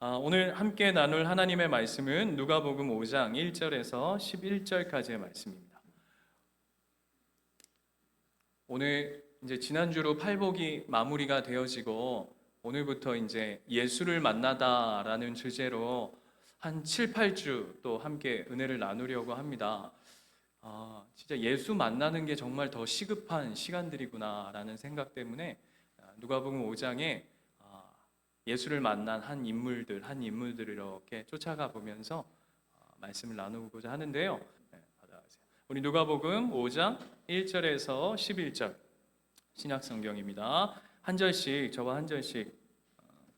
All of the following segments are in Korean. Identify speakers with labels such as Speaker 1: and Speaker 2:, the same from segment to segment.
Speaker 1: 오늘 함께 나눌 하나님의 말씀은 누가복음 5장 1절에서 11절까지의 말씀입니다. 오늘 이제 지난주로 팔복이 마무리가 되어지고 오늘부터 이제 예수를 만나다라는 주제로 한 7, 8주 또 함께 은혜를 나누려고 합니다. 진짜 예수 만나는 게 정말 더 시급한 시간들이구나라는 생각 때문에 누가복음 5장에 예수를 만난 한 인물들을 이렇게 쫓아가 보면서 말씀을 나누고자 하는데요. 받아가세요. 우리 누가복음 5장 1절에서 11절 신약 성경입니다. 한 절씩 저와 한 절씩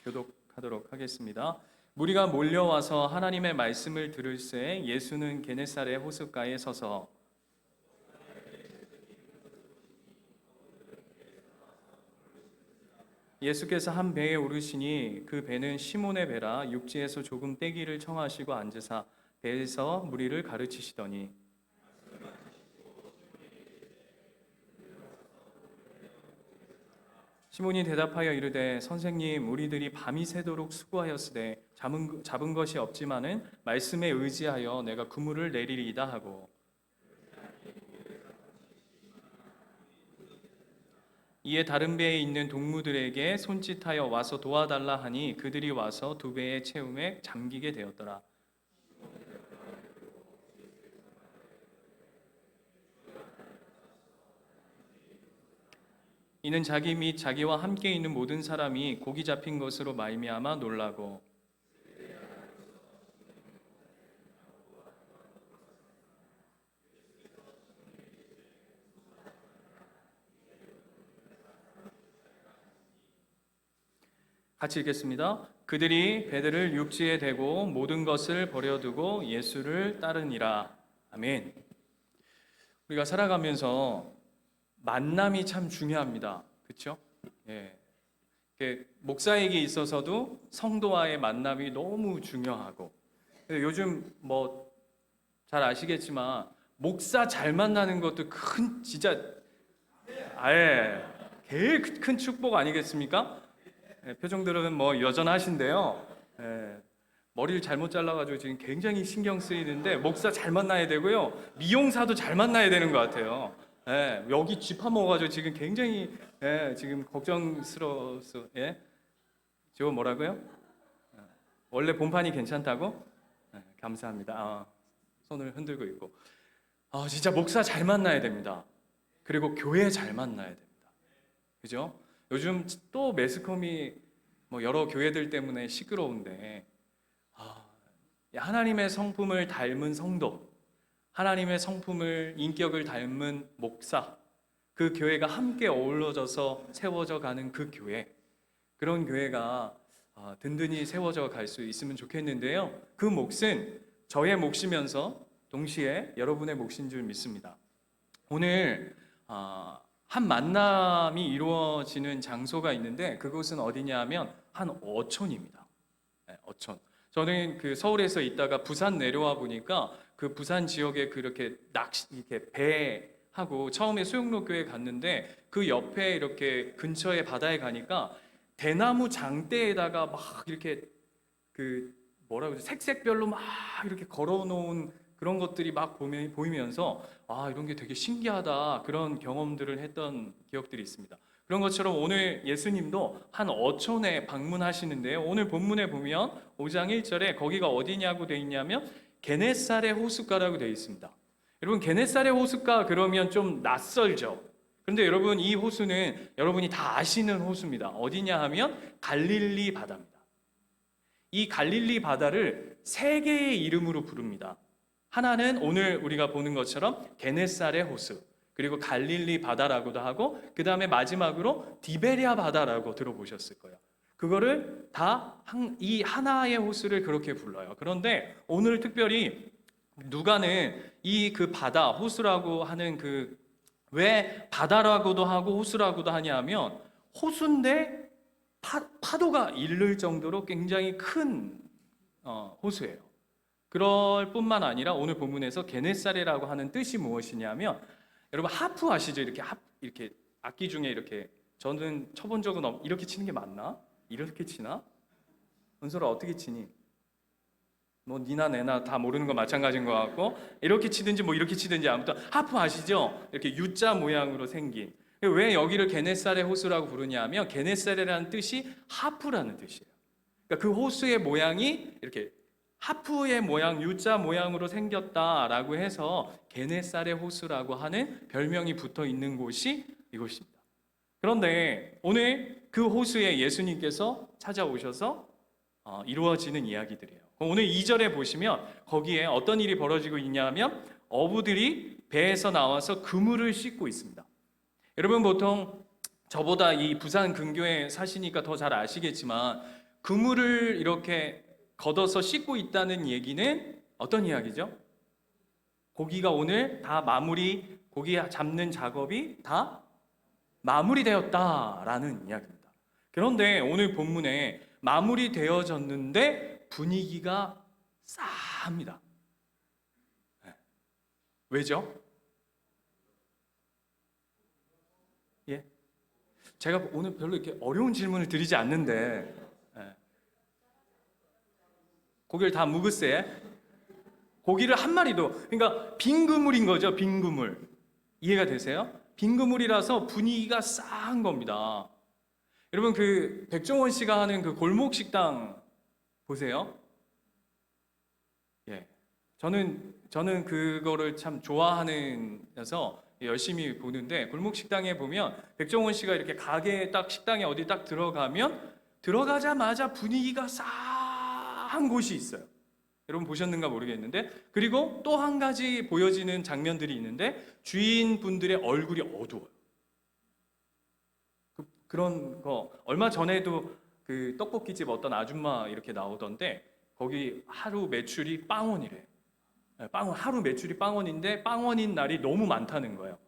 Speaker 1: 교독하도록 하겠습니다. 무리가 몰려와서 하나님의 말씀을 들을새 예수는 게네사렛 호숫가에 서서 예수께서 한 배에 오르시니 그 배는 시몬의 배라 육지에서 조금 떼기를 청하시고 앉으사 배에서 무리를 가르치시더니 시몬이 대답하여 이르되 선생님 우리들이 밤이 새도록 수고하였으되 잡은 것이 없지만은 말씀에 의지하여 내가 그물을 내리리이다 하고 이에 다른 배에 있는 동무들에게 손짓하여 와서 도와달라 하니 그들이 와서 두 배의 채움에 잠기게 되었더라. 이는 자기 및 자기와 함께 있는 모든 사람이 고기 잡힌 것으로 말미암아 놀라고 같이 읽겠습니다. 그들이 배들을 육지에 대고 모든 것을 버려두고 예수를 따르니라. 아멘. 우리가 살아가면서 만남이 참 중요합니다. 그렇죠? 예. 목사에게 있어서도 성도와의 만남이 너무 중요하고 요즘 뭐 잘 아시겠지만 목사 잘 만나는 것도 진짜 아예 제일 큰 축복 아니겠습니까? 표정들은 뭐 여전하신데요. 머리를 잘못 잘라가지고 지금 굉장히 신경 쓰이는데 목사 잘 만나야 되고요. 미용사도 잘 만나야 되는 것 같아요. 여기 쥐파 먹어가지고 지금 굉장히 지금 걱정스러워서 저거 뭐라고요? 원래 본판이 괜찮다고? 감사합니다. 손을 흔들고 있고 진짜 목사 잘 만나야 됩니다. 그리고 교회 잘 만나야 됩니다. 그죠? 요즘 또 매스컴이 뭐 여러 교회들 때문에 시끄러운데 하나님의 성품을 닮은 성도, 하나님의 성품을 인격을 닮은 목사, 그 교회가 함께 어우러져서 세워져 가는 그 교회, 그런 교회가 든든히 세워져 갈 수 있으면 좋겠는데요. 그 몫은 저의 몫이면서 동시에 여러분의 몫인 줄 믿습니다. 오늘 한 만남이 이루어지는 장소가 있는데 그곳은 어디냐 하면 한 어촌입니다. 어촌. 저는 그 서울에서 있다가 부산 내려와 보니까 그 부산 지역에 그렇게 이렇게 배하고 처음에 수영로 교회 갔는데 그 옆에 이렇게 근처에 바다에 가니까 대나무 장대에다가 막 이렇게 그 뭐라고 그러지? 색색별로 막 이렇게 걸어놓은 그런 것들이 막 보이면서 이런 게 되게 신기하다 그런 경험들을 했던 기억들이 있습니다. 그런 것처럼 오늘 예수님도 한 어촌에 방문하시는데요. 오늘 본문에 보면 5장 1절에 거기가 어디냐고 돼 있냐면 게네사렛 호숫가라고 되어 있습니다. 여러분 게네사렛 호숫가 그러면 좀 낯설죠. 그런데 여러분 이 호수는 여러분이 다 아시는 호수입니다. 어디냐 하면 갈릴리 바다입니다. 이 갈릴리 바다를 세 개의 이름으로 부릅니다. 하나는 오늘 우리가 보는 것처럼 게네사렛 호수, 그리고 갈릴리 바다라고도 하고 그 다음에 마지막으로 디베랴 바다라고 들어보셨을 거예요. 그거를 다 이 하나의 호수를 그렇게 불러요. 그런데 오늘 특별히 누가는 이 그 바다, 호수라고 하는 그 왜 바다라고도 하고 호수라고도 하냐면 호수인데 파도가 일를 정도로 굉장히 큰 호수예요. 그럴 뿐만 아니라 오늘 본문에서 게네사렛이라고 하는 뜻이 무엇이냐면 여러분 하프 아시죠? 이렇게 악기 중에 이렇게 저는 쳐본 적은 이렇게 치는 게 맞나? 이렇게 치나? 은솔아 어떻게 치니? 뭐 니나 내나 다 모르는 거 마찬가지인 것 같고, 이렇게 치든지 뭐 이렇게 치든지, 아무튼 하프 아시죠? 이렇게 U자 모양으로 생긴. 왜 여기를 게네사렛 호수라고 부르냐 하면 게네사렛이라는 뜻이 하프라는 뜻이에요. 그러니까 그 호수의 모양이 이렇게 하프의 모양, U자 모양으로 생겼다라고 해서 게네사렛 호수라고 하는 별명이 붙어 있는 곳이 이곳입니다. 그런데 오늘 그 호수에 예수님께서 찾아오셔서 이루어지는 이야기들이에요. 오늘 2절에 보시면 거기에 어떤 일이 벌어지고 있냐면 어부들이 배에서 나와서 그물을 씻고 있습니다. 여러분 보통 저보다 이 부산 근교에 사시니까 더 잘 아시겠지만 그물을 이렇게 걷어서 씻고 있다는 얘기는 어떤 이야기죠? 고기가 오늘 다 고기 잡는 작업이 다 마무리되었다라는 이야기입니다. 그런데 오늘 본문에 마무리되어졌는데 분위기가 싸합니다. 왜죠? 예? 제가 오늘 별로 이렇게 어려운 질문을 드리지 않는데 고기를 다 묵으세요? 고기를 한 마리도, 그러니까 빈 그물인 거죠. 빈 그물. 이해가 되세요? 빈 그물이라서 분위기가 싸한 겁니다. 여러분 그 백종원 씨가 하는 그 골목 식당 보세요. 예, 저는 그거를 참 좋아하는서 열심히 보는데 골목 식당에 보면 백종원 씨가 이렇게 가게에 딱 식당에 어디 딱 들어가면 들어가자마자 분위기가 싸한 곳이 있어요. 여러분 보셨는가 모르겠는데, 그리고 또 한 가지 보여지는 장면들이 있는데 주인분들의 얼굴이 어두워요. 그런 거 얼마 전에도 그 떡볶이집 어떤 아줌마 이렇게 나오던데 거기 하루 매출이 빵원이래. 하루 매출이 빵원인데 빵원인 날이 너무 많다는 거예요.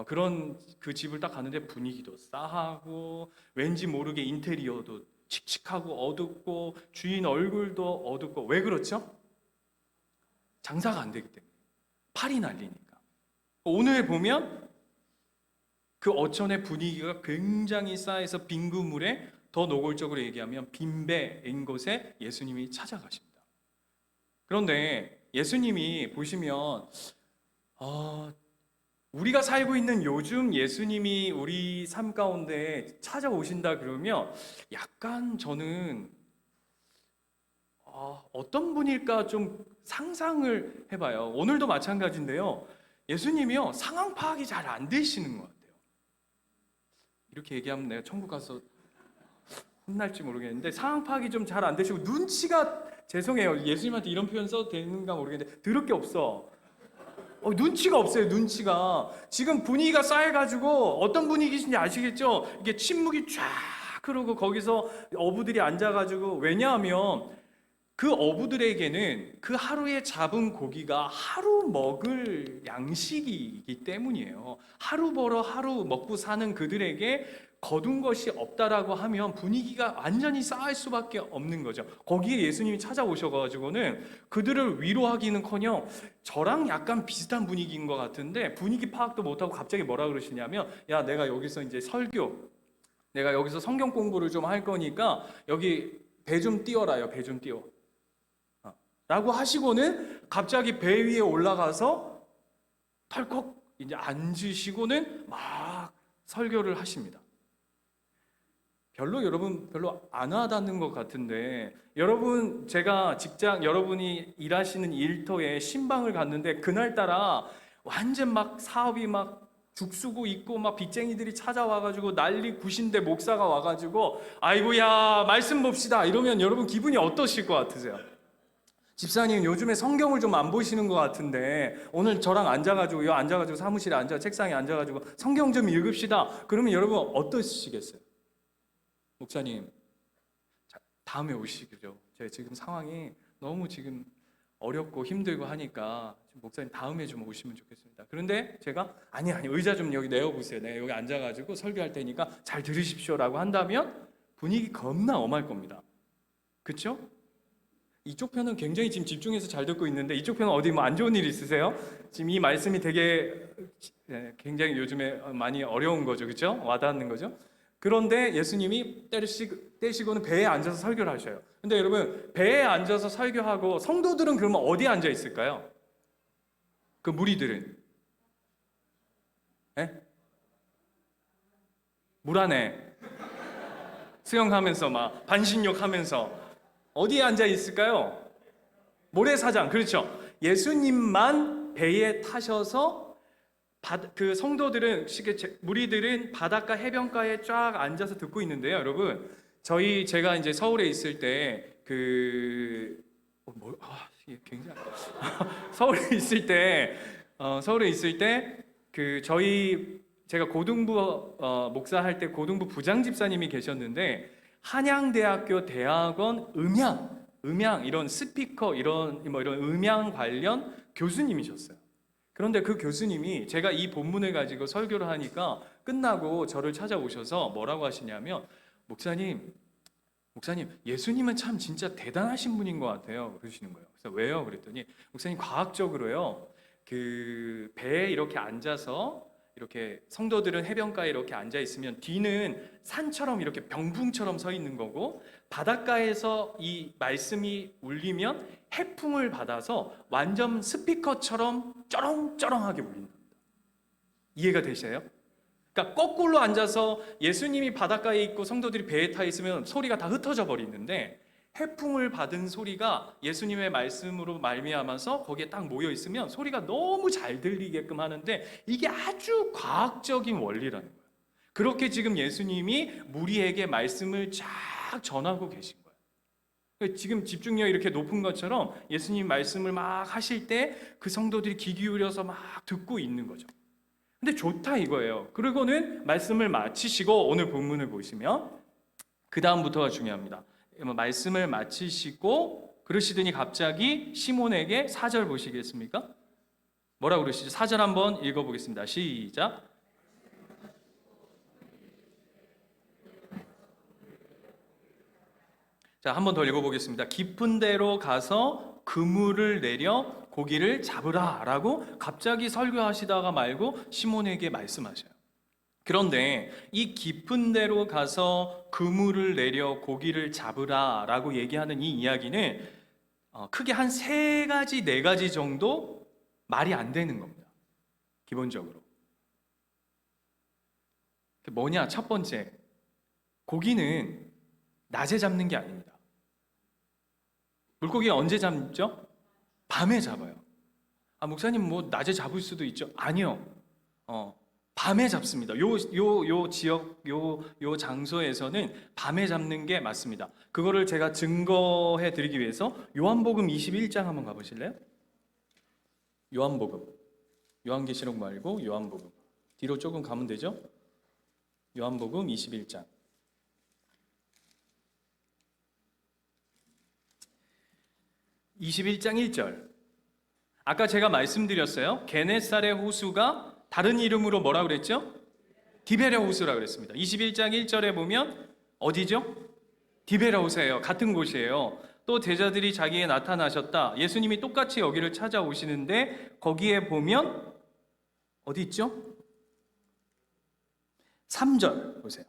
Speaker 1: 그런 그 집을 딱 갔는데 분위기도 싸하고 왠지 모르게 인테리어도 칙칙하고 어둡고 주인 얼굴도 어둡고. 왜 그렇죠? 장사가 안 되기 때문에. 팔이 날리니까. 오늘 보면 그 어촌의 분위기가 굉장히 싸해서 빈 그물에, 더 노골적으로 얘기하면 빈배인 곳에 예수님이 찾아가십니다. 그런데 예수님이 보시면 우리가 살고 있는 요즘 예수님이 우리 삶 가운데 찾아오신다 그러면 약간 저는 어떤 분일까 좀 상상을 해봐요. 오늘도 마찬가지인데요. 예수님이요 상황 파악이 잘 안 되시는 것 같아요. 이렇게 얘기하면 내가 천국 가서 혼날지 모르겠는데 상황 파악이 좀 잘 안 되시고 눈치가, 죄송해요 예수님한테 이런 표현 써도 되는가 모르겠는데 들을 게 없어. 눈치가 없어요. 눈치가. 지금 분위기가 쌓여가지고 어떤 분위기인지 아시겠죠? 이게 침묵이 쫙 흐르고 거기서 어부들이 앉아가지고, 왜냐하면 그 어부들에게는 그 하루에 잡은 고기가 하루 먹을 양식이기 때문이에요. 하루 벌어 하루 먹고 사는 그들에게 거둔 것이 없다라고 하면 분위기가 완전히 쌓일 수밖에 없는 거죠. 거기에 예수님이 찾아오셔가지고는 그들을 위로하기는커녕 저랑 약간 비슷한 분위기인 것 같은데 분위기 파악도 못하고 갑자기 뭐라 그러시냐면, 야 내가 여기서 이제 내가 여기서 성경 공부를 좀 할 거니까 여기 배 좀 띄워라요. 배 좀 띄워 라고 하시고는 갑자기 배 위에 올라가서 털컥 이제 앉으시고는 막 설교를 하십니다. 여러분 별로 안 와닿는 것 같은데, 여러분 제가 여러분이 일하시는 일터에 신방을 갔는데 그날따라 완전 막 사업이 막 죽쓰고 있고 막 빚쟁이들이 찾아와가지고 난리 굿인데 목사가 와가지고 아이고야 말씀 봅시다 이러면 여러분 기분이 어떠실 것 같으세요? 집사님 요즘에 성경을 좀 안 보시는 것 같은데 오늘 저랑 앉아가지고 사무실에 책상에 앉아가지고 성경 좀 읽읍시다. 그러면 여러분 어떠시겠어요? 목사님 다음에 오시죠. 제가 지금 상황이 너무 지금 어렵고 힘들고 하니까 목사님 다음에 좀 오시면 좋겠습니다. 그런데 제가 아니 의자 좀 여기 내어보세요. 내가 여기 앉아가지고 설교할 테니까 잘 들으십시오라고 한다면 분위기 겁나 엄할 겁니다. 그렇죠? 이쪽 편은 굉장히 지금 집중해서 잘 듣고 있는데 이쪽 편은 어디 뭐 안 좋은 일 있으세요? 지금 이 말씀이 되게 굉장히 요즘에 많이 어려운 거죠, 그렇죠? 와닿는 거죠. 그런데 예수님이 떼시고는 배에 앉아서 설교를 하셔요. 근데 여러분, 배에 앉아서 설교하고 성도들은 그러면 어디에 앉아 있을까요? 그 무리들은? 예? 물 안에 수영하면서 막 반신욕 하면서 어디에 앉아 있을까요? 모래사장. 그렇죠. 예수님만 배에 타셔서 그 성도들은, 무리들은 바닷가 해변가에 쫙 앉아서 듣고 있는데요. 여러분, 제가 이제 서울에 있을 때 이게 굉장히 서울에 있을 때 제가 고등부 목사할 때 고등부 부장 집사님이 계셨는데, 한양대학교 대학원 음향 이런 스피커 이런 음향 관련 교수님이셨어요. 그런데 그 교수님이 제가 이 본문을 가지고 설교를 하니까 끝나고 저를 찾아오셔서 뭐라고 하시냐면, 목사님, 예수님은 참 진짜 대단하신 분인 것 같아요. 그러시는 거예요. 그래서 왜요? 그랬더니, 목사님, 과학적으로요, 그 배에 이렇게 앉아서, 이렇게 성도들은 해변가에 이렇게 앉아 있으면 뒤는 산처럼 이렇게 병풍처럼 서 있는 거고, 바닷가에서 이 말씀이 울리면 해풍을 받아서 완전 스피커처럼 쩌렁쩌렁하게 울린다. 이해가 되세요? 그러니까 거꾸로 앉아서 예수님이 바닷가에 있고 성도들이 배에 타 있으면 소리가 다 흩어져 버리는데, 해풍을 받은 소리가 예수님의 말씀으로 말미암아서 거기에 딱 모여 있으면 소리가 너무 잘 들리게끔 하는데, 이게 아주 과학적인 원리라는 거예요. 그렇게 지금 예수님이 무리에게 말씀을 쫙 전하고 계신 거예요. 지금 집중력 이렇게 높은 것처럼 예수님 말씀을 막 하실 때 그 성도들이 귀 기울여서 막 듣고 있는 거죠. 근데 좋다 이거예요. 그리고는 말씀을 마치시고, 오늘 본문을 보시면 그 다음부터가 중요합니다. 말씀을 마치시고 그러시더니 갑자기 시몬에게 4절 보시겠습니까? 뭐라고 그러시죠? 4절 한번 읽어보겠습니다. 시작. 자, 한 번 더 읽어보겠습니다. 깊은 데로 가서 그물을 내려 고기를 잡으라 라고 갑자기 설교하시다가 말고 시몬에게 말씀하셔요. 그런데 이 깊은 데로 가서 그물을 내려 고기를 잡으라 라고 얘기하는 이 이야기는 크게 한 3가지, 4가지 정도 말이 안 되는 겁니다. 기본적으로. 뭐냐? 첫 번째, 고기는 낮에 잡는 게 아닙니다. 물고기가 언제 잡죠? 밤에 잡아요. 목사님 뭐 낮에 잡을 수도 있죠? 아니요. 밤에 잡습니다. 요 지역, 요 장소에서는 밤에 잡는 게 맞습니다. 그거를 제가 증거해 드리기 위해서 요한복음 21장 한번 가보실래요? 요한복음. 요한계시록 말고 요한복음. 뒤로 조금 가면 되죠? 요한복음 21장. 21장 1절. 아까 제가 말씀드렸어요. 게네사렛 호수가 다른 이름으로 뭐라 그랬죠? 디베랴 호수라 그랬습니다. 21장 1절에 보면 어디죠? 디베랴 호수예요. 같은 곳이에요. 또 제자들이 자기에게 나타나셨다. 예수님이 똑같이 여기를 찾아오시는데 거기에 보면 어디 있죠? 3절 보세요.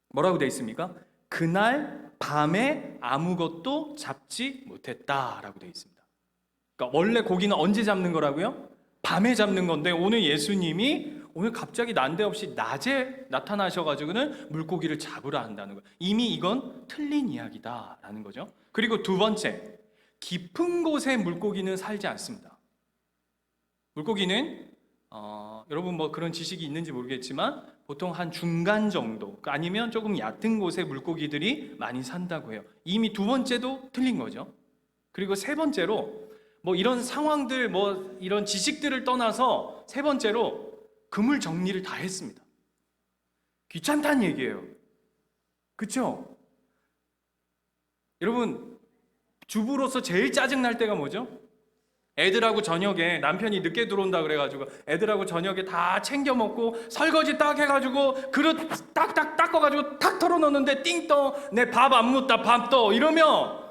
Speaker 1: 뭐라고 되어 있습니까? 그날 밤에 아무것도 잡지 못했다라고 되어 있습니다. 그러니까 원래 고기는 언제 잡는 거라고요? 밤에 잡는 건데, 오늘 예수님이 갑자기 난데없이 낮에 나타나셔가지고는 물고기를 잡으라 한다는 거예요. 이미 이건 틀린 이야기다라는 거죠. 그리고 두 번째, 깊은 곳에 물고기는 살지 않습니다. 물고기는 여러분 뭐 그런 지식이 있는지 모르겠지만 보통 한 중간 정도, 아니면 조금 얕은 곳에 물고기들이 많이 산다고 해요. 이미 두 번째도 틀린 거죠. 그리고 세 번째로, 뭐 이런 상황들, 뭐 이런 지식들을 떠나서 세 번째로 그물 정리를 다 했습니다. 귀찮다는 얘기예요. 그렇죠? 여러분, 주부로서 제일 짜증날 때가 뭐죠? 애들하고 저녁에 남편이 늦게 들어온다 그래가지고 애들하고 저녁에 다 챙겨 먹고 설거지 딱 해가지고 그릇 딱딱 닦아가지고 탁 털어놓는데 띵 떠, 내 밥 안 묻다 밥 떠 이러면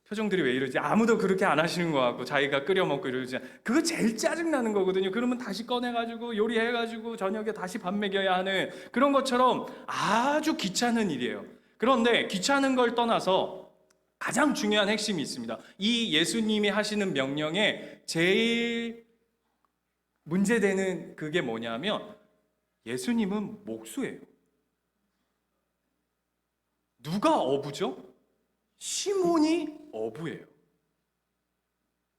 Speaker 1: 표정들이 왜 이러지? 아무도 그렇게 안 하시는 것 같고 자기가 끓여 먹고 이러지. 그거 제일 짜증나는 거거든요. 그러면 다시 꺼내가지고 요리해가지고 저녁에 다시 밥 먹여야 하는 그런 것처럼 아주 귀찮은 일이에요. 그런데 귀찮은 걸 떠나서 가장 중요한 핵심이 있습니다. 이 예수님이 하시는 명령에 제일 문제되는 그게 뭐냐면 예수님은 목수예요. 누가 어부죠? 시몬이 어부예요.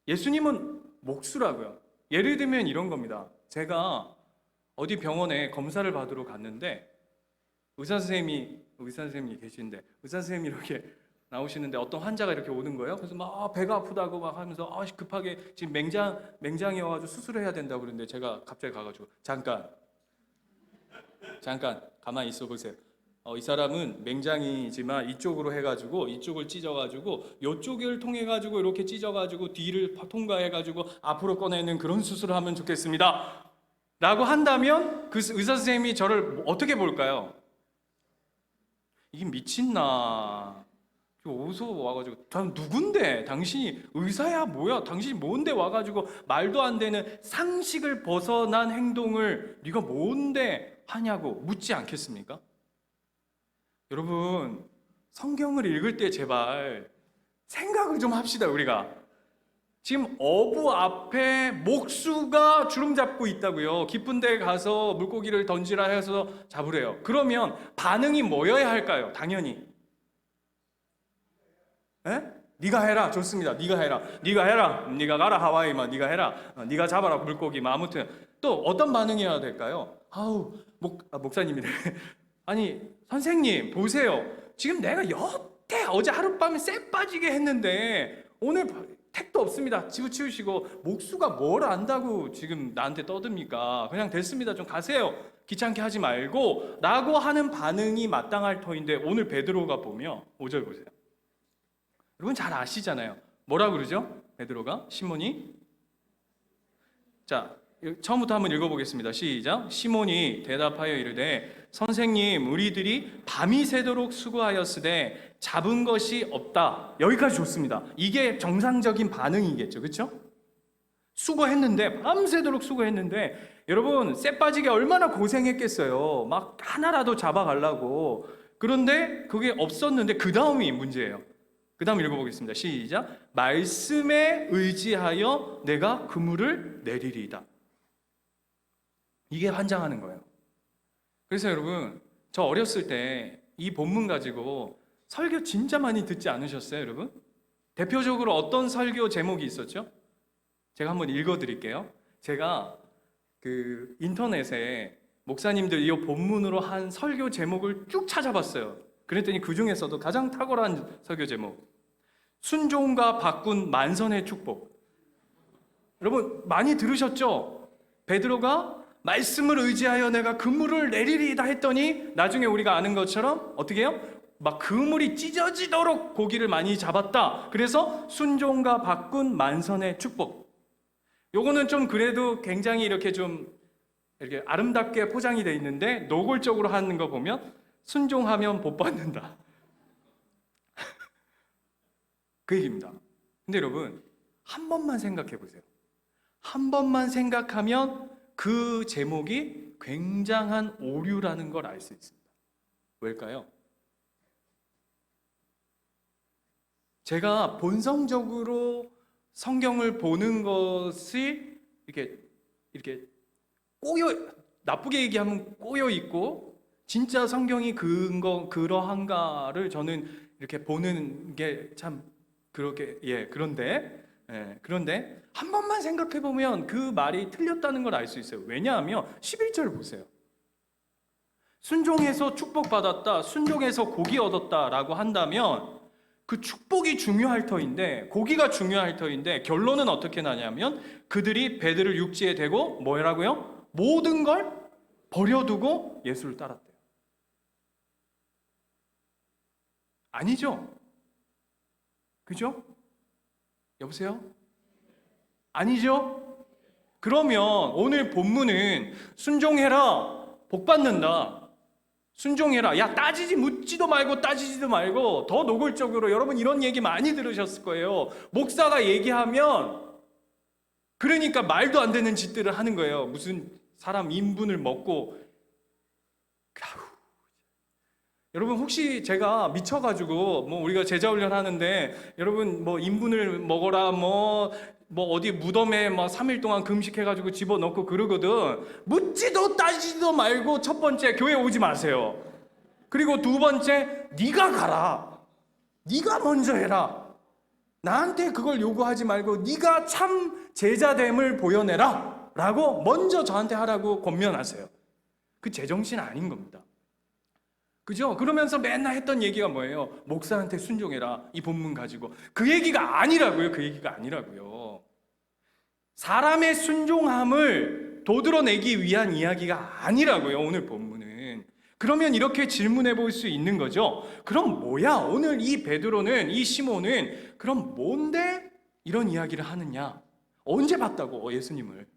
Speaker 1: 예수님은 목수라고요. 예를 들면 이런 겁니다. 제가 어디 병원에 검사를 받으러 갔는데 의사 선생님이 계신데 의사 선생님이 이렇게 나오시는데 어떤 환자가 이렇게 오는 거예요. 그래서 막 배가 아프다고 막 하면서 급하게 지금 맹장이어가지고 수술을 해야 된다고 그러는데 제가 갑자기 가가지고 잠깐 가만히 있어 보세요. 이 사람은 맹장이지만 이쪽으로 해가지고 이쪽을 찢어가지고 이쪽을 통해가지고 이렇게 찢어가지고 뒤를 통과해가지고 앞으로 꺼내는 그런 수술을 하면 좋겠습니다. 라고 한다면 그 의사 선생님이 저를 어떻게 볼까요? 이게 미친나? 어디서 와가지고 누군데? 당신이 의사야 뭐야? 당신이 뭔데 와가지고 말도 안 되는 상식을 벗어난 행동을 네가 뭔데 하냐고 묻지 않겠습니까? 여러분 성경을 읽을 때 제발 생각을 좀 합시다. 우리가 지금 어부 앞에 목수가 주름 잡고 있다고요. 깊은 데 가서 물고기를 던지라 해서 잡으래요. 그러면 반응이 뭐여야 할까요? 당연히 에? 네가 해라. 좋습니다. 네가 해라. 네가 가라 하와이만. 네가 해라. 네가 잡아라 물고기만. 아무튼 또 어떤 반응이어야 될까요? 목사님이래. 아니 선생님 보세요. 지금 내가 여태 어제 하룻밤에 쎄 빠지게 했는데 오늘 택도 없습니다. 집어치우시고 목수가 뭘 안다고 지금 나한테 떠듭니까? 그냥 됐습니다. 좀 가세요. 귀찮게 하지 말고 라고 하는 반응이 마땅할 터인데 오늘 베드로가 보면 5절 보세요. 여러분 잘 아시잖아요. 뭐라 그러죠? 베드로가 시몬이 자 처음부터 한번 읽어보겠습니다. 시작. 시몬이 대답하여 이르되 선생님 우리들이 밤이 새도록 수고하였으되 잡은 것이 없다. 여기까지 좋습니다. 이게 정상적인 반응이겠죠. 그렇죠? 수고했는데 밤새도록 수고했는데 여러분 쎄 빠지게 얼마나 고생했겠어요. 막 하나라도 잡아가려고. 그런데 그게 없었는데 그 다음이 문제예요. 그 다음 읽어보겠습니다. 시작. 말씀에 의지하여 내가 그물을 내리리이다. 이게 환장하는 거예요. 그래서 여러분 저 어렸을 때 이 본문 가지고 설교 진짜 많이 듣지 않으셨어요, 여러분? 대표적으로 어떤 설교 제목이 있었죠? 제가 한번 읽어드릴게요. 제가 그 인터넷에 목사님들 이 본문으로 한 설교 제목을 쭉 찾아봤어요. 그랬더니 그 중에서도 가장 탁월한 설교 제목, 순종과 바꾼 만선의 축복. 여러분 많이 들으셨죠? 베드로가 말씀을 의지하여 내가 그물을 내리리이다 했더니 나중에 우리가 아는 것처럼 어떻게 해요? 막 그물이 찢어지도록 고기를 많이 잡았다. 그래서 순종과 바꾼 만선의 축복. 요거는 좀 그래도 굉장히 이렇게 좀 이렇게 아름답게 포장이 돼 있는데 노골적으로 하는 거 보면 순종하면 복 받는다. 그 얘기입니다. 근데 여러분 한 번만 생각해 보세요. 한 번만 생각하면 그 제목이 굉장한 오류라는 걸 알 수 있습니다. 왜일까요? 제가 본성적으로 성경을 보는 것이 이렇게 나쁘게 얘기하면 꼬여 있고 진짜 성경이 그러한가를 저는 이렇게 보는 게 참 그런데 한 번만 생각해 보면 그 말이 틀렸다는 걸 알 수 있어요. 왜냐하면 11절 보세요. 순종해서 축복받았다, 순종해서 고기 얻었다라고 한다면 그 축복이 중요할 터인데 고기가 중요할 터인데 결론은 어떻게 나냐면 그들이 베드를 육지에 대고 뭐라고요? 모든 걸 버려두고 예수를 따랐대요. 아니죠? 그죠? 여보세요? 아니죠? 그러면 오늘 본문은 순종해라, 복 받는다. 순종해라. 야, 따지지 묻지도 말고 따지지도 말고. 더 노골적으로 여러분 이런 얘기 많이 들으셨을 거예요. 목사가 얘기하면 그러니까 말도 안 되는 짓들을 하는 거예요. 무슨 사람 인분을 먹고. 여러분 혹시 제가 미쳐가지고 뭐 우리가 제자훈련 하는데 여러분 뭐 인분을 먹어라 뭐 어디 무덤에 뭐 3일 동안 금식해가지고 집어넣고 그러거든. 묻지도 따지지도 말고 첫 번째 교회 오지 마세요. 그리고 두 번째 네가 가라. 네가 먼저 해라. 나한테 그걸 요구하지 말고 네가 참 제자됨을 보여내라 라고 먼저 저한테 하라고 권면하세요. 그 제정신 아닌 겁니다. 그죠? 그러면서 맨날 했던 얘기가 뭐예요? 목사한테 순종해라. 이 본문 가지고. 그 얘기가 아니라고요. 그 얘기가 아니라고요. 사람의 순종함을 도드러내기 위한 이야기가 아니라고요. 오늘 본문은. 그러면 이렇게 질문해 볼 수 있는 거죠. 그럼 뭐야? 오늘 이 베드로는, 이 시몬은 그럼 뭔데 이런 이야기를 하느냐? 언제 봤다고 예수님을?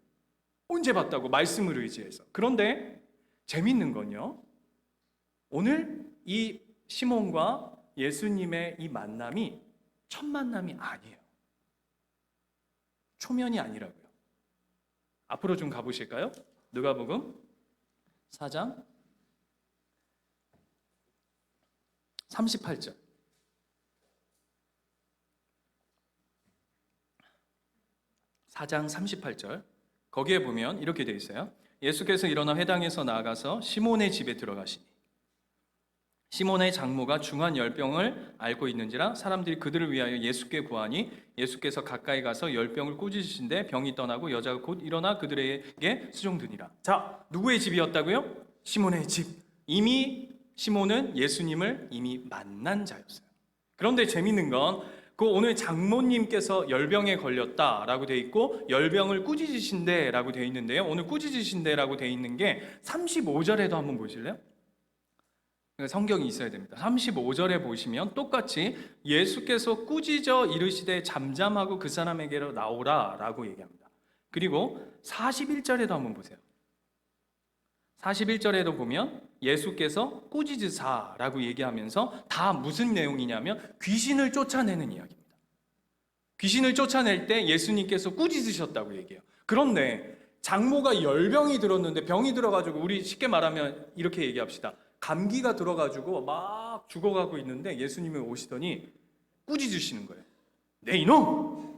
Speaker 1: 언제 봤다고? 말씀을 의지해서. 그런데 재밌는 건요. 오늘 이 시몬과 예수님의 이 만남이 첫 만남이 아니에요. 초면이 아니라고요. 앞으로 좀 가보실까요? 누가복음 4장 38절. 4장 38절. 거기에 보면 이렇게 되어 있어요. 예수께서 일어나 회당에서 나아가서 시몬의 집에 들어가시니 시몬의 장모가 중한 열병을 앓고 있는지라 사람들이 그들을 위하여 예수께 구하니 예수께서 가까이 가서 열병을 꾸짖으신데 병이 떠나고 여자가 곧 일어나 그들에게 수종드니라. 자, 누구의 집이었다고요? 시몬의 집. 이미 시몬은 예수님을 이미 만난 자였어요. 그런데 재밌는 건 그 오늘 장모님께서 열병에 걸렸다라고 돼 있고 열병을 꾸짖으신대라고 돼 있는데요. 오늘 꾸짖으신대라고 돼 있는 게 35절에도 한번 보실래요? 성경이 있어야 됩니다. 35절에 보시면 똑같이 예수께서 꾸짖어 이르시되 잠잠하고 그 사람에게로 나오라 라고 얘기합니다. 그리고 41절에도 한번 보세요. 41절에도 보면 예수께서 꾸짖으사라고 얘기하면서 다 무슨 내용이냐면 귀신을 쫓아내는 이야기입니다. 귀신을 쫓아낼 때 예수님께서 꾸짖으셨다고 얘기해요. 그런데 장모가 열병이 들었는데 병이 들어가지고 우리 쉽게 말하면 이렇게 얘기합시다. 감기가 들어가지고 막 죽어가고 있는데 예수님이 오시더니 꾸짖으시는 거예요. 네 이놈!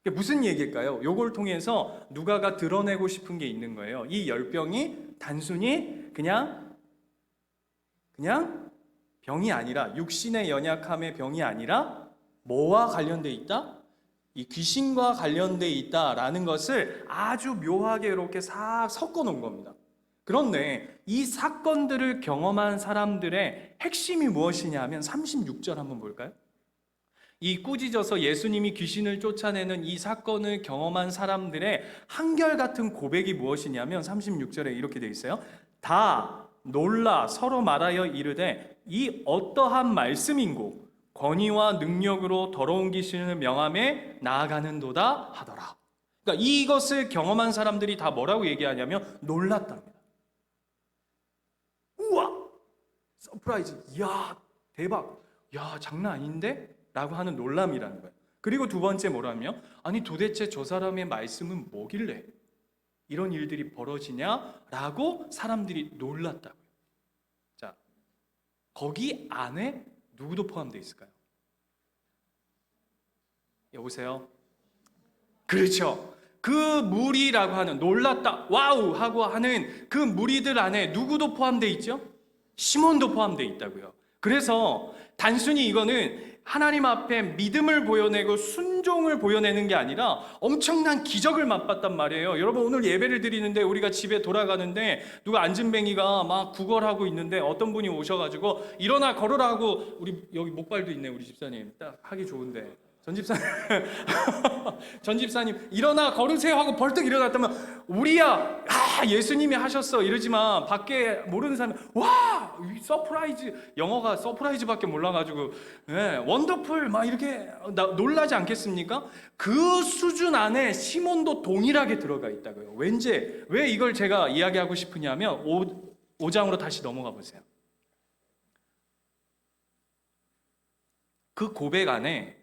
Speaker 1: 이게 무슨 얘기일까요? 요걸 통해서 누가가 드러내고 싶은 게 있는 거예요. 이 열병이 단순히 그냥 병이 아니라 육신의 연약함의 병이 아니라 뭐와 관련돼 있다? 이 귀신과 관련돼 있다라는 것을 아주 묘하게 이렇게 싹 섞어 놓은 겁니다. 그런데 이 사건들을 경험한 사람들의 핵심이 무엇이냐 하면 36절 한번 볼까요? 이 꾸짖어서 예수님이 귀신을 쫓아내는 이 사건을 경험한 사람들의 한결같은 고백이 무엇이냐면 36절에 이렇게 되어 있어요. 다 놀라 서로 말하여 이르되 이 어떠한 말씀인고 권위와 능력으로 더러운 귀신을 명함에 나아가는도다 하더라. 그러니까 이것을 경험한 사람들이 다 뭐라고 얘기하냐면 놀랐답니다. 우와! 서프라이즈! 이야! 대박! 야, 장난 아닌데? 라고 하는 놀람이라는 거예요. 그리고 두 번째 뭐라면 아니 도대체 저 사람의 말씀은 뭐길래 이런 일들이 벌어지냐라고 사람들이 놀랐다고요. 자, 거기 안에 누구도 포함되어 있을까요? 여보세요? 그렇죠. 그 무리라고 하는 놀랐다, 와우 하고 하는 그 무리들 안에 누구도 포함되어 있죠? 시몬도 포함되어 있다고요. 그래서 단순히 이거는 하나님 앞에 믿음을 보여내고 순종을 보여내는 게 아니라 엄청난 기적을 맛봤단 말이에요. 여러분 오늘 예배를 드리는데 우리가 집에 돌아가는데 누가 안진뱅이가 막 구걸하고 있는데 어떤 분이 오셔가지고 일어나 걸으라 하고 우리 여기 목발도 있네 우리 집사님 딱 하기 좋은데 전 집사님 일어나 걸으세요 하고 벌떡 일어났다면 우리야 예수님이 하셨어 이러지만 밖에 모르는 사람은 와 서프라이즈 영어가 서프라이즈밖에 몰라가지고 원더풀 막 이렇게 놀라지 않겠습니까? 그 수준 안에 시몬도 동일하게 들어가 있다고요. 왜 이걸 제가 이야기하고 싶으냐면 5장으로 다시 넘어가 보세요. 그 고백 안에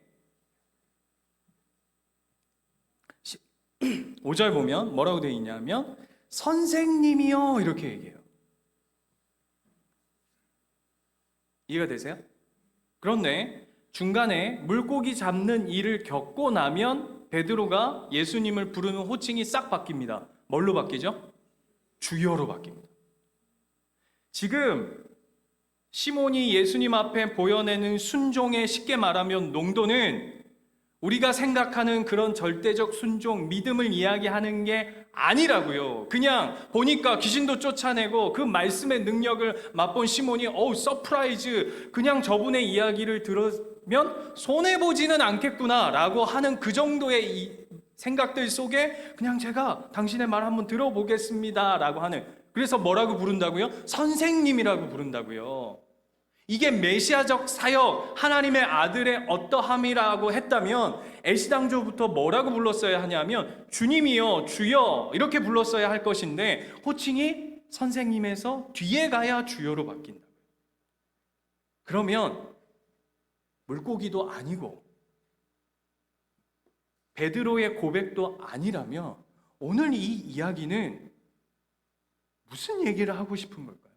Speaker 1: 5절 보면 뭐라고 되어 있냐면 선생님이요 이렇게 얘기해요. 이해가 되세요? 그런데 중간에 물고기 잡는 일을 겪고 나면 베드로가 예수님을 부르는 호칭이 싹 바뀝니다. 뭘로 바뀌죠? 주여로 바뀝니다. 지금 시몬이 예수님 앞에 보여내는 순종의 쉽게 말하면 농도는 우리가 생각하는 그런 절대적 순종, 믿음을 이야기하는 게 아니라고요. 그냥 보니까 귀신도 쫓아내고 그 말씀의 능력을 맛본 시몬이 서프라이즈, 그냥 저분의 이야기를 들으면 손해보지는 않겠구나 라고 하는 그 정도의 이 생각들 속에 그냥 제가 당신의 말 한번 들어보겠습니다 라고 하는, 그래서 뭐라고 부른다고요? 선생님이라고 부른다고요. 이게 메시아적 사역, 하나님의 아들의 어떠함이라고 했다면 애시당초부터 뭐라고 불렀어야 하냐면 주님이여, 주여 이렇게 불렀어야 할 것인데 호칭이 선생님에서 뒤에 가야 주여로 바뀐다. 그러면 물고기도 아니고 베드로의 고백도 아니라면 오늘 이 이야기는 무슨 얘기를 하고 싶은 걸까요?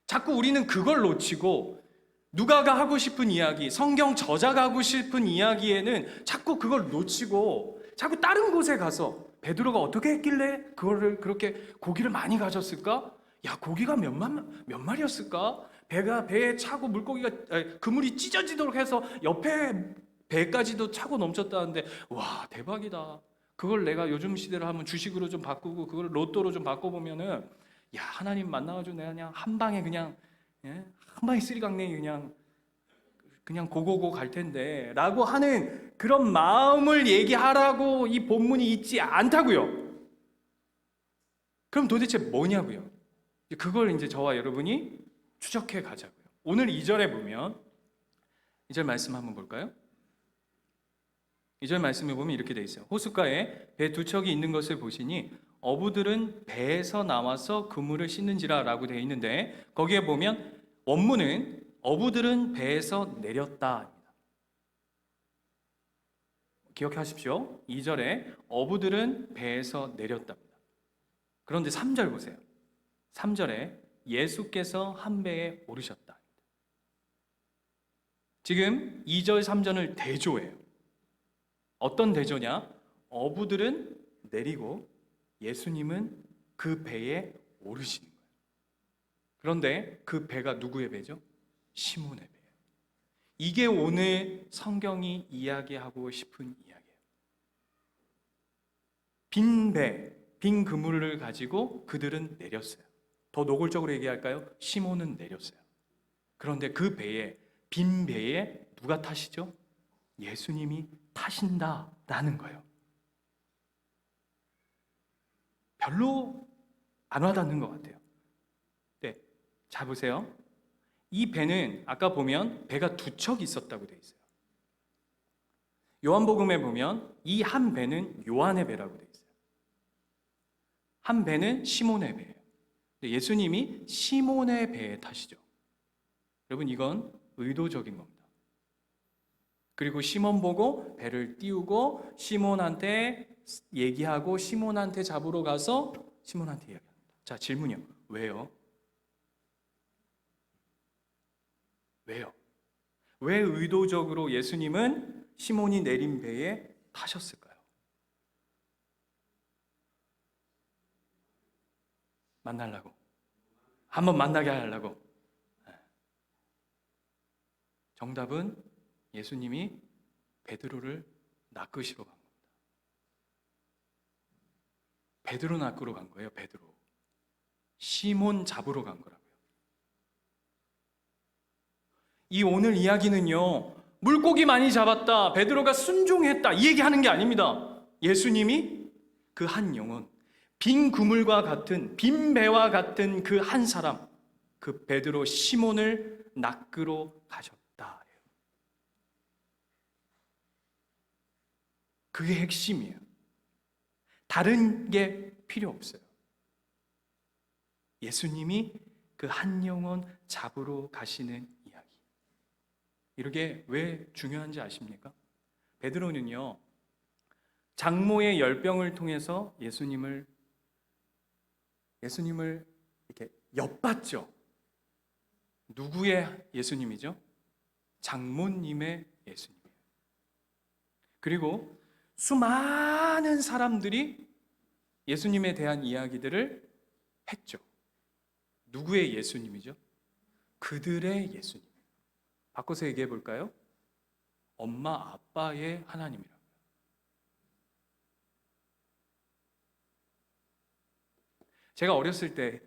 Speaker 1: 자꾸 우리는 그걸 놓치고 누가가 하고 싶은 이야기, 성경 저자가 하고 싶은 이야기에는 자꾸 그걸 놓치고 자꾸 다른 곳에 가서 베드로가 어떻게 했길래 그거를 그렇게 고기를 많이 가졌을까? 야, 고기가 몇 마리였을까? 배에 차고 물고기가 그물이 찢어지도록 해서 옆에 배까지도 차고 넘쳤다는데 와, 대박이다. 그걸 내가 요즘 시대로 하면 주식으로 좀 바꾸고 그걸 로또로 좀 바꿔보면은 야, 하나님 만나가지고 내가 그냥 한 방에 그냥 한 방에 쓰리강냉이 그냥 고고고 갈 텐데 라고 하는 그런 마음을 얘기하라고 이 본문이 있지 않다고요. 그럼 도대체 뭐냐고요? 그걸 이제 저와 여러분이 추적해 가자고요. 오늘 2절에 보면 2절 말씀 한번 볼까요? 2절 말씀에 보면 이렇게 돼 있어요. 호숫가에 배 두 척이 있는 것을 보시니 어부들은 배에서 나와서 그물을 씻는지라 라고 되어 있는데 거기에 보면 원문은 어부들은 배에서 내렸다. 기억하십시오. 2절에 어부들은 배에서 내렸답니다. 그런데 3절 보세요. 3절에 예수께서 한 배에 오르셨다. 지금 2절, 3절을 대조해요. 어떤 대조냐? 어부들은 내리고 예수님은 그 배에 오르시는 거예요. 그런데 그 배가 누구의 배죠? 시몬의 배예요. 이게 오늘 성경이 이야기하고 싶은 이야기예요. 빈 배, 빈 그물을 가지고 그들은 내렸어요. 더 노골적으로 얘기할까요? 시몬은 내렸어요. 그런데 그 배에, 빈 배에 누가 타시죠? 예수님이 타신다라는 거예요. 별로 안 와닿는 것 같아요. 네, 자 보세요. 이 배는 아까 보면 배가 두 척 있었다고 되어 있어요. 요한복음에 보면 이 한 배는 요한의 배라고 되어 있어요. 한 배는 시몬의 배예요. 예수님이 시몬의 배에 타시죠. 여러분, 이건 의도적인 겁니다. 그리고 시몬 보고 배를 띄우고 시몬한테 얘기하고 시몬한테 잡으러 가서 시몬한테 이야기합니다. 자, 질문이요. 왜요? 왜요? 왜 의도적으로 예수님은 시몬이 내린 배에 타셨을까요? 만나려고. 한번 만나게 하려고. 정답은 예수님이 베드로를 낚으시러 간 겁니다. 베드로 낚으러 간 거예요. 베드로. 시몬 잡으러 간 거라고요. 이 오늘 이야기는요, 물고기 많이 잡았다, 베드로가 순종했다, 이 얘기하는 게 아닙니다. 예수님이 그 한 영혼, 빈 그물과 같은, 빈 배와 같은 그 한 사람, 그 베드로 시몬을 낚으러 가셨다. 그게 핵심이에요. 다른 게 필요 없어요. 예수님이 그 한 영혼 잡으러 가시는 이야기. 이게 왜 중요한지 아십니까? 베드로는요, 장모의 열병을 통해서 예수님을 이렇게 엿봤죠. 누구의 예수님이죠? 장모님의 예수님이에요. 그리고 수많은 사람들이 예수님에 대한 이야기들을 했죠. 누구의 예수님이죠? 그들의 예수님. 바꿔서 얘기해 볼까요? 엄마, 아빠의 하나님이라고요. 제가 어렸을 때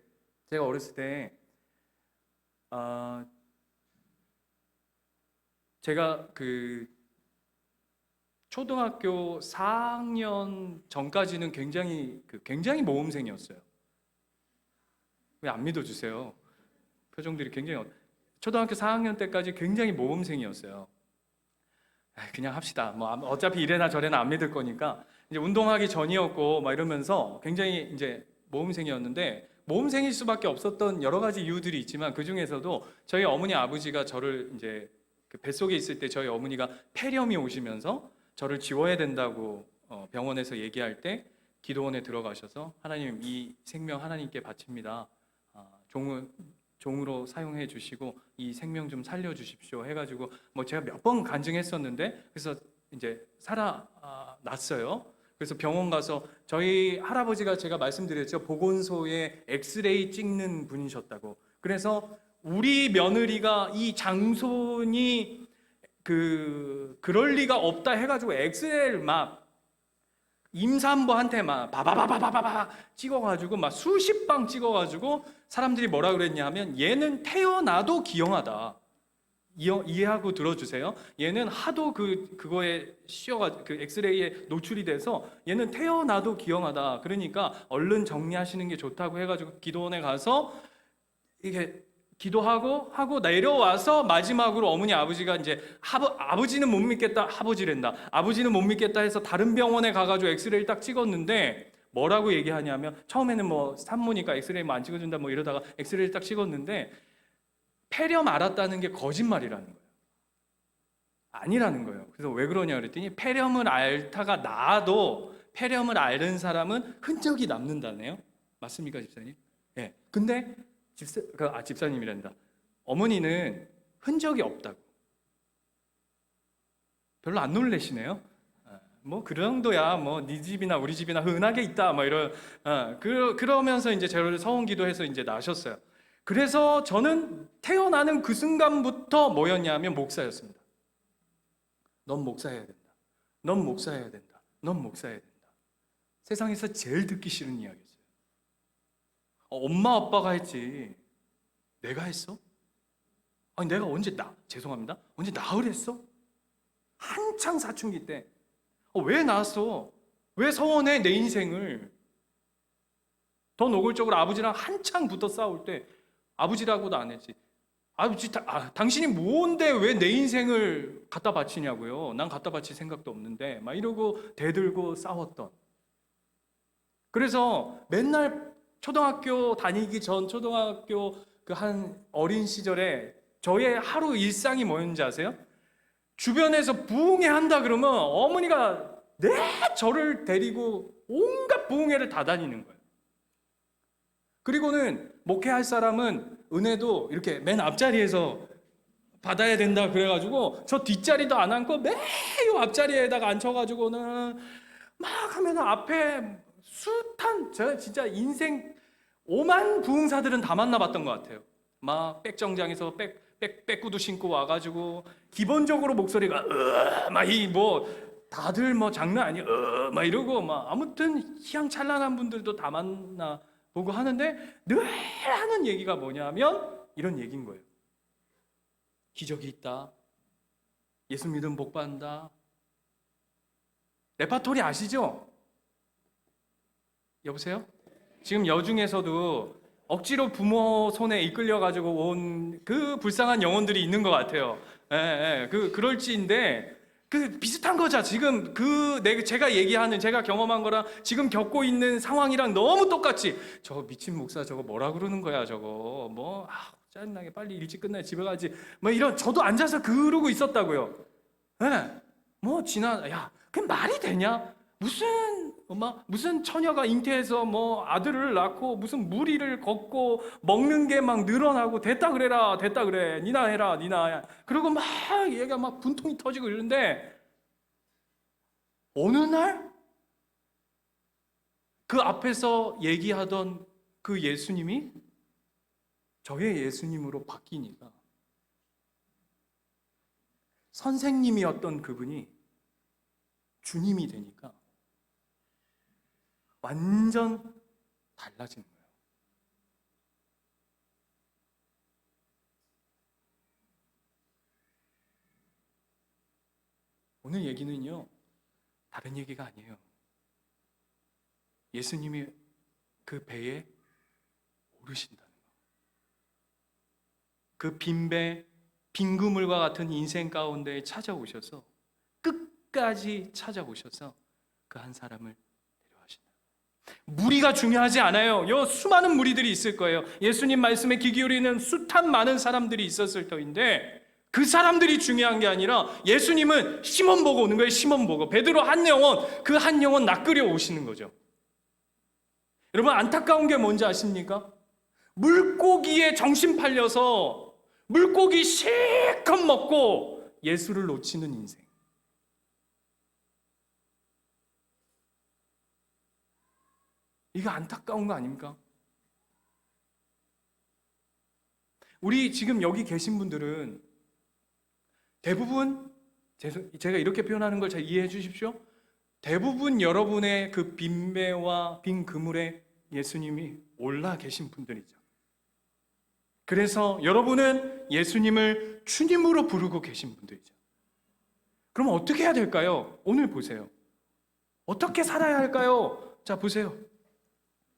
Speaker 1: 제가 그 초등학교 4학년 전까지는 굉장히 모험생이었어요. 왜 안 믿어주세요? 표정들이 굉장히. 초등학교 4학년 때까지 굉장히 모험생이었어요. 그냥 합시다. 뭐 어차피 이래나 저래나 안 믿을 거니까. 이제 운동하기 전이었고 막 이러면서 굉장히 이제 모험생이었는데, 모험생일 수밖에 없었던 여러 가지 이유들이 있지만 그 중에서도 저희 어머니 아버지가 저를 이제 그 뱃속에 있을 때 저희 어머니가 폐렴이 오시면서 저를 지워야 된다고 병원에서 얘기할 때 기도원에 들어가셔서 하나님, 이 생명 하나님께 바칩니다. 종으로 사용해 주시고 이 생명 좀 살려 주십시오 해가지고 뭐 제가 몇 번 간증했었는데, 그래서 이제 살아났어요. 그래서 병원 가서 저희 할아버지가 제가 말씀드렸죠, 보건소에 엑스레이 찍는 분이셨다고. 그래서 우리 며느리가 이 장손이 그럴 리가 없다 해가지고 엑스레이를 막 임산부한테 막 바바바바바바 찍어가지고 막 수십 방 찍어가지고 사람들이 뭐라 그랬냐면, 얘는 태어나도 기형하다. 이해하고 들어주세요. 얘는 하도 그거에 그 엑스레이에 노출이 돼서 얘는 태어나도 기형하다. 그러니까 얼른 정리하시는 게 좋다고 해가지고 기도원에 가서 이게 기도하고 내려와서 마지막으로 어머니 아버지가 이제 아버지는 못 믿겠다, 아버지랜다. 아버지는 못 믿겠다 해서 다른 병원에 가가지고 엑스레이를 딱 찍었는데 뭐라고 얘기하냐면, 처음에는 뭐 산모니까 엑스레이 뭐 안 찍어준다 뭐 이러다가 엑스레이를 딱 찍었는데 폐렴 알았다는 게 거짓말이라는 거예요. 아니라는 거예요. 그래서 왜 그러냐 그랬더니, 폐렴을 앓다가 나도 폐렴을 앓은 사람은 흔적이 남는다네요. 맞습니까, 집사님? 예. 네. 근데 집사님이란다. 어머니는 흔적이 없다고. 별로 안 놀래시네요. 뭐 그 정도야, 뭐 네 집이나 우리 집이나 흔하게 있다, 뭐 이런. 그러면서 이제 저를 서원기도해서 이제 나셨어요. 그래서 저는 태어나는 그 순간부터 뭐였냐면 목사였습니다. 넌 목사해야 된다. 넌 목사해야 된다. 넌 목사해야 된다. 세상에서 제일 듣기 싫은 이야기였어요. 엄마 아빠가 했지 내가 했어? 아니 내가 언제 죄송합니다. 언제 나으랬어? 한창 사춘기 때. 왜 낳았어? 왜 서원해 내 인생을? 더 노골적으로 아버지랑 한창 붙어 싸울 때 아버지라고도 안 했지. 아버지, 당신이 뭔데 왜 내 인생을 갖다 바치냐고요. 난 갖다 바칠 생각도 없는데 막 이러고 대들고 싸웠던. 그래서 맨날 초등학교 다니기 전, 초등학교 그 한 어린 시절에 저의 하루 일상이 뭐였는지 아세요? 주변에서 부흥회 한다 그러면 어머니가 저를 데리고 온갖 부흥회를 다 다니는 거예요. 그리고는 목회할 사람은 은혜도 이렇게 맨 앞자리에서 받아야 된다 그래가지고 저 뒷자리도 안 앉고 매일 앞자리에다가 앉혀가지고는 막 하면 앞에 제가 진짜 인생 5만 부흥사들은 다 만나봤던 것 같아요. 막 백정장에서 백구두 신고 와가지고 기본적으로 목소리가 다들 뭐 장난 아니야 막 이러고 막 아무튼 희양찬란한 분들도 다 만나보고 하는데 늘 하는 얘기가 뭐냐면 이런 얘기인 거예요. 기적이 있다. 예수 믿으면 복 받는다. 레파토리 아시죠? 여보세요? 지금 여중에서도 억지로 부모 손에 이끌려가지고 온 그 불쌍한 영혼들이 있는 것 같아요. 그럴지인데 그 비슷한 거죠. 지금 제가 얘기하는, 제가 경험한 거랑 지금 겪고 있는 상황이랑 너무 똑같이, 저거 미친 목사 저거 뭐라 그러는 거야 저거, 뭐 짜증나게 빨리 일찍 끝내 집에 가지, 뭐 이런, 저도 앉아서 그러고 있었다고요. 예. 뭐 야, 그게 말이 되냐? 무슨 처녀가 잉태해서 뭐 아들을 낳고 무슨 무리를 걷고 먹는 게 막 늘어나고 됐다 그래라, 됐다 그래, 니나 해라, 니나 해. 그리고 막 얘가 막 분통이 터지고 이러는데, 어느 날 그 앞에서 얘기하던 그 예수님이 저의 예수님으로 바뀌니까, 선생님이었던 그분이 주님이 되니까 완전 달라진 거예요. 오늘 얘기는요, 다른 얘기가 아니에요. 예수님이 그 배에 오르신다는 거. 그 빈배, 빈 그물과 같은 인생 가운데 찾아오셔서, 끝까지 찾아오셔서 그 한 사람을 데려가신다. 무리가 중요하지 않아요. 수많은 무리들이 있을 거예요. 예수님 말씀에 귀 기울이는 숱한 많은 사람들이 있었을 터인데, 그 사람들이 중요한 게 아니라 예수님은 시몬 보고 오는 거예요. 시몬 보고. 베드로 한 영혼, 그 한 영혼 낚으려 오시는 거죠. 여러분, 안타까운 게 뭔지 아십니까? 물고기에 정신 팔려서 물고기 실컷 먹고 예수를 놓치는 인생. 이거 안타까운 거 아닙니까? 우리 지금 여기 계신 분들은 대부분, 제가 이렇게 표현하는 걸 잘 이해해 주십시오. 대부분 여러분의 그 빈배와 빈 그물에 예수님이 올라 계신 분들이죠. 그래서 여러분은 예수님을 주님으로 부르고 계신 분들이죠. 그럼 어떻게 해야 될까요? 오늘 보세요. 어떻게 살아야 할까요? 자, 보세요.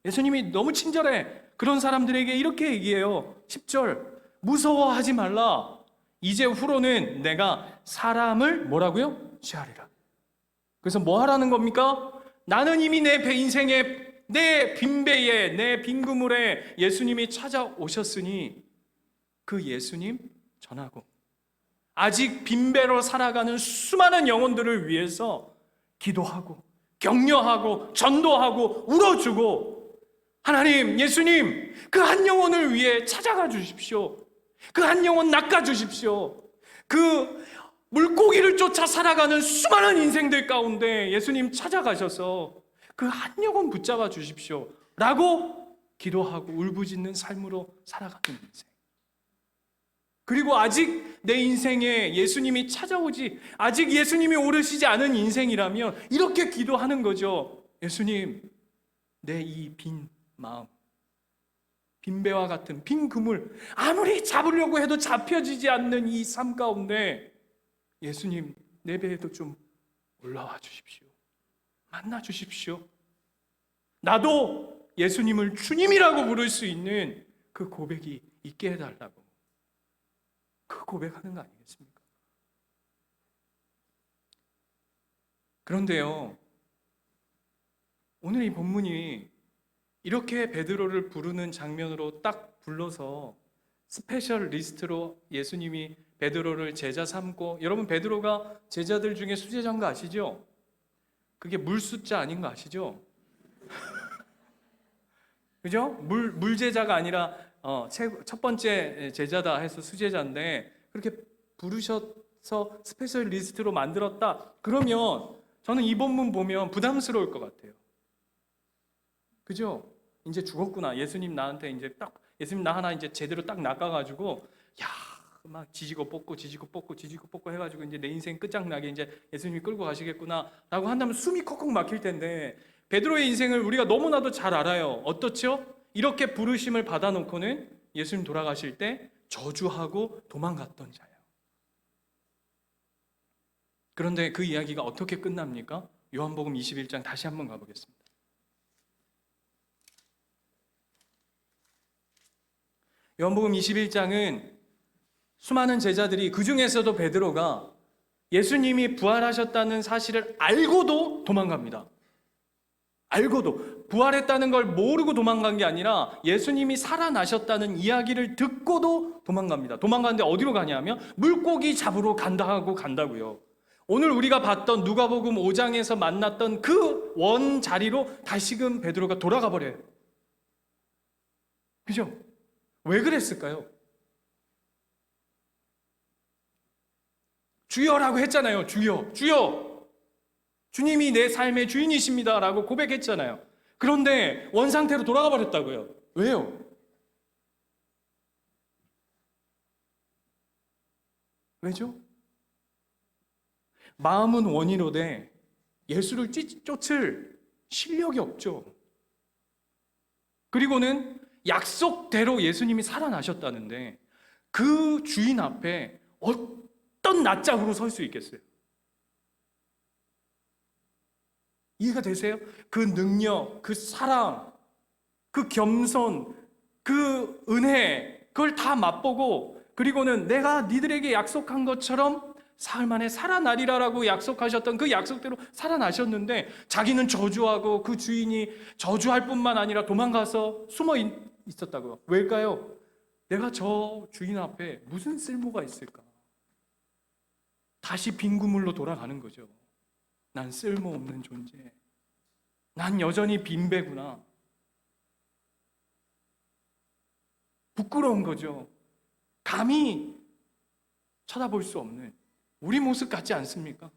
Speaker 1: 예수님이 너무 친절해. 그런 사람들에게 이렇게 얘기해요. 10절, 무서워하지 말라. 이제 후로는 내가 사람을 뭐라고요? 취하리라. 그래서 뭐 하라는 겁니까? 나는 이미 내 인생에, 내 빈배에, 내 빈 그물에 예수님이 찾아오셨으니 그 예수님 전하고, 아직 빈배로 살아가는 수많은 영혼들을 위해서 기도하고 격려하고 전도하고 울어주고, 하나님, 예수님, 그 한 영혼을 위해 찾아가 주십시오. 그 한 영혼 낚아 주십시오. 그 물고기를 쫓아 살아가는 수많은 인생들 가운데 예수님 찾아가셔서 그 한 영혼 붙잡아 주십시오 라고 기도하고 울부짖는 삶으로 살아가는 인생. 그리고 아직 내 인생에 예수님이 찾아오지, 아직 예수님이 오르시지 않은 인생이라면 이렇게 기도하는 거죠. 예수님, 내 이 빈 마음, 빈배와 같은 빈 그물, 아무리 잡으려고 해도 잡혀지지 않는 이 삶 가운데 예수님, 내 배에도 좀 올라와 주십시오. 만나 주십시오. 나도 예수님을 주님이라고 부를 수 있는 그 고백이 있게 해달라고. 그 고백하는 거 아니겠습니까? 그런데요, 오늘 이 본문이 이렇게 베드로를 부르는 장면으로 딱 불러서 스페셜 리스트로 예수님이 베드로를 제자 삼고, 여러분 베드로가 제자들 중에 수제자인 거 아시죠? 그게 물 숫자 아닌 거 아시죠? 그죠? 물제자가 아니라 첫 번째 제자다 해서 수제자인데, 그렇게 부르셔서 스페셜 리스트로 만들었다. 그러면 저는 이 본문 보면 부담스러울 것 같아요. 그죠? 이제 죽었구나. 예수님 나한테 이제 딱, 예수님 나 하나 이제 제대로 딱 낚아가지고, 막 지지고 뽑고 해가지고 이제 내 인생 끝장나게 이제 예수님이 끌고 가시겠구나 라고 한다면 숨이 컥컥 막힐 텐데, 베드로의 인생을 우리가 너무나도 잘 알아요. 어떻죠? 이렇게 부르심을 받아놓고는 예수님 돌아가실 때 저주하고 도망갔던 자예요. 그런데 그 이야기가 어떻게 끝납니까? 요한복음 21장 다시 한번 가보겠습니다. 요한복음 21장은 수많은 제자들이, 그 중에서도 베드로가 예수님이 부활하셨다는 사실을 알고도 도망갑니다. 알고도 부활했다는 걸 모르고 도망간 게 아니라 예수님이 살아나셨다는 이야기를 듣고도 도망갑니다. 도망가는데 어디로 가냐면 물고기 잡으러 간다 하고 간다고요. 오늘 우리가 봤던 누가복음 5장에서 만났던 그 원 자리로 다시금 베드로가 돌아가 버려요. 그죠? 왜 그랬을까요? 주여라고 했잖아요. 주여, 주여. 주님이 내 삶의 주인이십니다 라고 고백했잖아요. 그런데 원상태로 돌아가 버렸다고요. 왜요? 왜죠? 마음은 원이로되 예수를 쫓을 실력이 없죠. 그리고는 약속대로 예수님이 살아나셨다는데 그 주인 앞에 어떤 낯짝으로 설 수 있겠어요? 이해가 되세요? 그 능력, 그 사랑, 그 겸손, 그 은혜, 그걸 다 맛보고 그리고는 내가 니들에게 약속한 것처럼 사흘 만에 살아나리라라고 약속하셨던 그 약속대로 살아나셨는데 자기는 저주하고 그 주인이 저주할 뿐만 아니라 도망가서 숨어 있었다고요. 왜일까요? 내가 저 주인 앞에 무슨 쓸모가 있을까? 다시 빈 구물로 돌아가는 거죠. 난 쓸모없는 존재. 난 여전히 빈배구나. 부끄러운 거죠. 감히 쳐다볼 수 없는 우리 모습 같지 않습니까?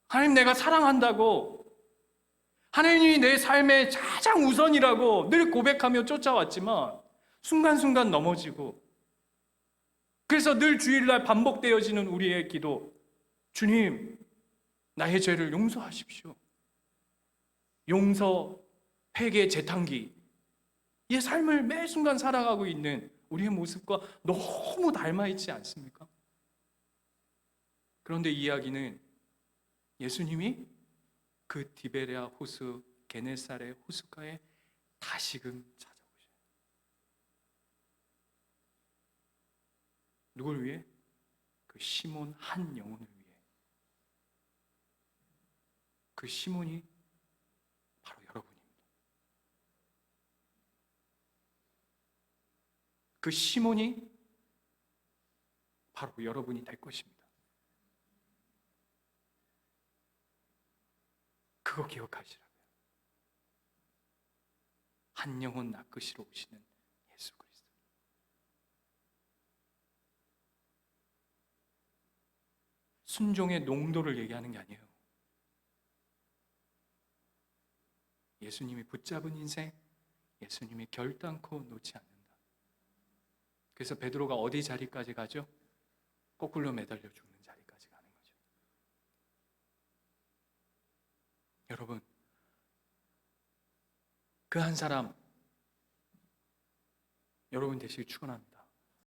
Speaker 1: 하나님 내가 사랑한다고 하나님이 내 삶의 가장 우선이라고 늘 고백하며 쫓아왔지만 순간순간 넘어지고 그래서 늘 주일날 반복되어지는 우리의 기도 주님 나의 죄를 용서하십시오. 용서, 회개, 재탄기 이 삶을 매 순간 살아가고 있는 우리의 모습과 너무 닮아있지 않습니까? 그런데 이 이야기는 예수님이 그 디베랴 호수, 게네사렛 호숫가에 다시금 찾아오셔요. 누굴 위해? 그 시몬 한 영혼을 위해. 그 시몬이 바로 여러분입니다. 그 시몬이 바로 여러분이 될 것입니다. 그거 기억하시라고요. 한 영혼 낚으시러 오시는 예수 그리스도. 순종의 농도를 얘기하는 게 아니에요. 예수님이 붙잡은 인생, 예수님이 결단코 놓지 않는다. 그래서 베드로가 어디 자리까지 가죠? 거꾸로 매달려 죽는 자리까지 가는 거죠. 여러분, 그 한 사람 여러분 되시길 축원합니다.